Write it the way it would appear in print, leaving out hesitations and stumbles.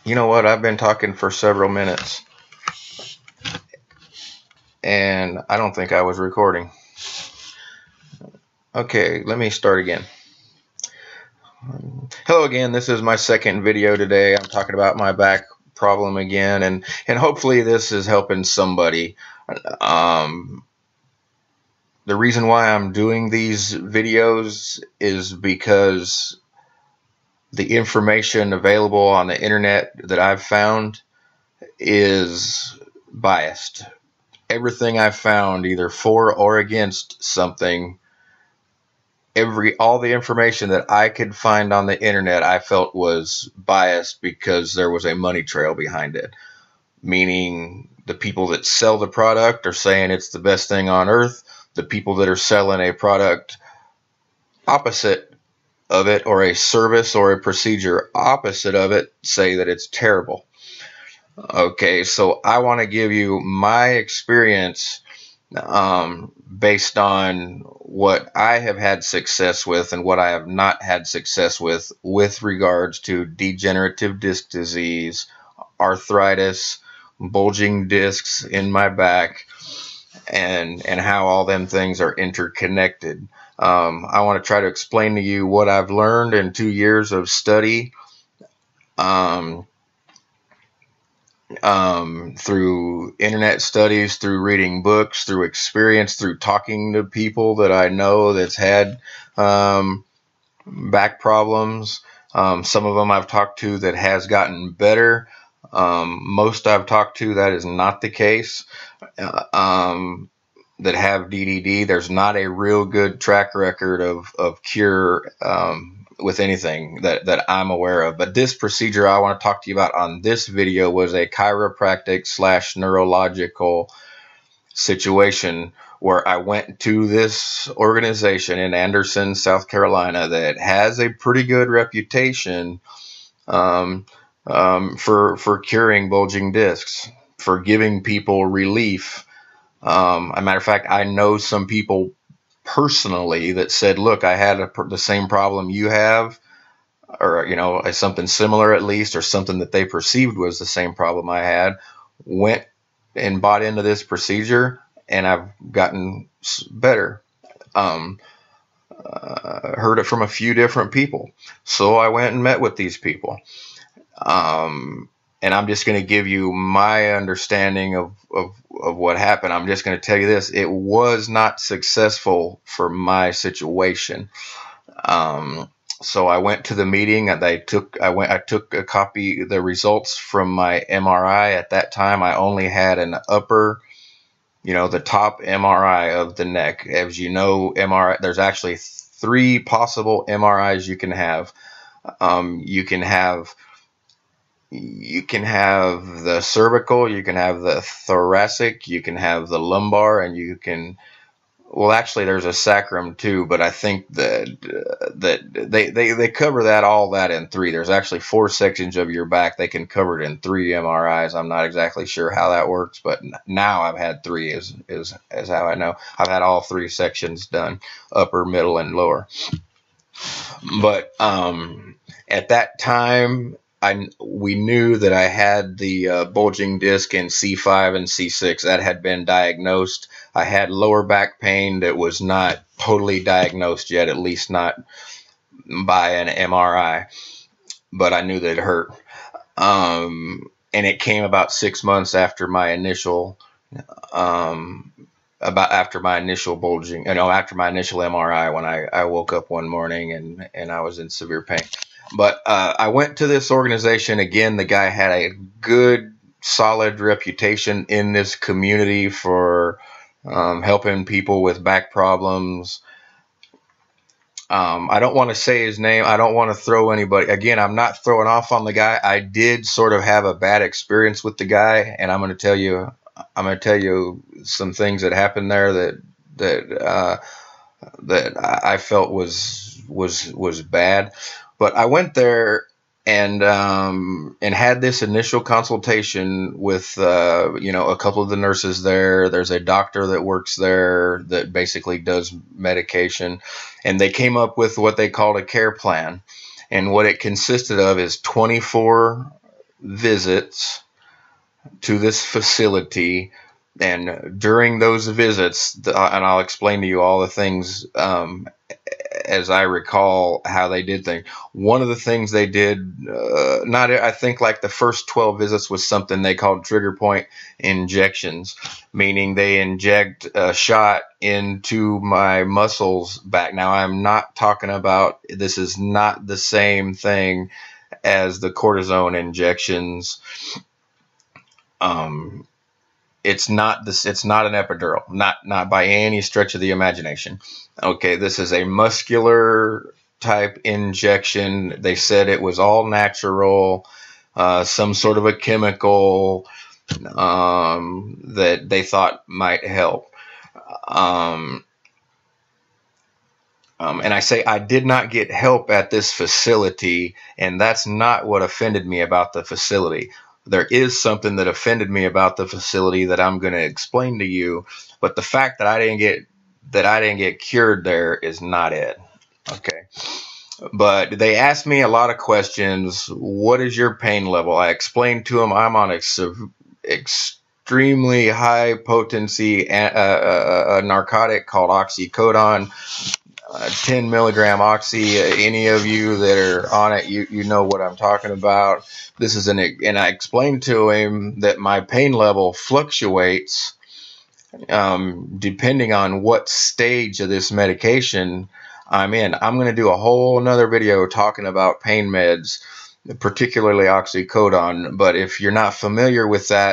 You know what? I've been talking for several minutes, and I don't think I was recording. Okay, let me start again. Hello again. This is my second video today. I'm talking about my back problem again, and hopefully this is helping somebody. The reason why I'm doing these videos is because the information available on the internet that I've found is biased. Everything I've found, either for or against something, all the information that I could find on the internet, I felt was biased because there was a money trail behind it. Meaning the people that sell the product are saying it's the best thing on earth. The people that are selling a product opposite of it, or a service or a procedure opposite of it, say that it's terrible. Okay, so I want to give you my experience based on what I have had success with and what I have not had success with regards to degenerative disc disease, arthritis, bulging discs in my back, and how all them things are interconnected. I want to try to explain to you what I've learned in 2 years of study through internet studies, through reading books, through experience, through talking to people that I know that's had back problems. Some of them I've talked to that has gotten better. Most I've talked to that is not the case. That have DDD, there's not a real good track record of cure with anything that I'm aware of. But this procedure I want to talk to you about on this video was a chiropractic / neurological situation where I went to this organization in Anderson, South Carolina that has a pretty good reputation for curing bulging discs, for giving people relief. As a matter of fact, I know some people personally that said, look, I had the same problem you have, or, you know, something similar at least, or something that they perceived was the same problem I had, went and bought into this procedure, and I've gotten better. Heard it from a few different people. So I went and met with these people. And I'm just going to give you my understanding of what happened. I'm just going to tell you this. It was not successful for my situation. So I went to the meeting and I took a copy, the results from my MRI. At that time, I only had an upper, the top MRI of the neck. As you know, MRI, there's actually 3 possible MRIs you can have. You can have the cervical, you can have the thoracic, you can have the lumbar, and you can, well, actually there's a sacrum too, but I think that they cover all that in 3. There's actually 4 sections of your back. They can cover it in 3 MRIs. I'm not exactly sure how that works, but now I've had 3 is how I know. I've had all 3 sections done, upper, middle, and lower. But at that time, we knew that I had the bulging disc in C5 and C6. That had been diagnosed. I had lower back pain that was not totally diagnosed yet, at least not by an MRI. But I knew that it hurt. And it came about 6 months after my initial after my initial bulging, after my initial MRI, when I woke up one morning and I was in severe pain. But I went to this organization again. The guy had a good, solid reputation in this community for helping people with back problems. I don't want to say his name. I don't want to throw anybody. Again, I'm not throwing off on the guy. I did sort of have a bad experience with the guy, and I'm going to tell you some things that happened there that I felt was bad. But I went there and had this initial consultation with a couple of the nurses there. There's a doctor that works there that basically does medication, and they came up with what they called a care plan. And what it consisted of is 24 visits to this facility, and during those visits, and I'll explain to you all the things as I recall how they did things. One of the things they did, I think like the first 12 visits was something they called trigger point injections, meaning they inject a shot into my muscles back. Now, I'm not talking about, this is not the same thing as the cortisone injections. It's not this. It's not an epidural. Not by any stretch of the imagination. Okay, this is a muscular type injection. They said it was all natural, some sort of a chemical that they thought might help. And I say I did not get help at this facility, and that's not what offended me about the facility. There is something that offended me about the facility that I'm going to explain to you, but the fact that I didn't get cured there is not it. Okay. But they asked me a lot of questions. What is your pain level? I explained to them I'm on extremely high potency a narcotic called oxycodone. 10 milligram oxy. Any of you that are on it, you know what I'm talking about. This is and I explained to him that my pain level fluctuates depending on what stage of this medication I'm in. I'm going to do a whole nother video talking about pain meds, particularly oxycodone. But if you're not familiar with that,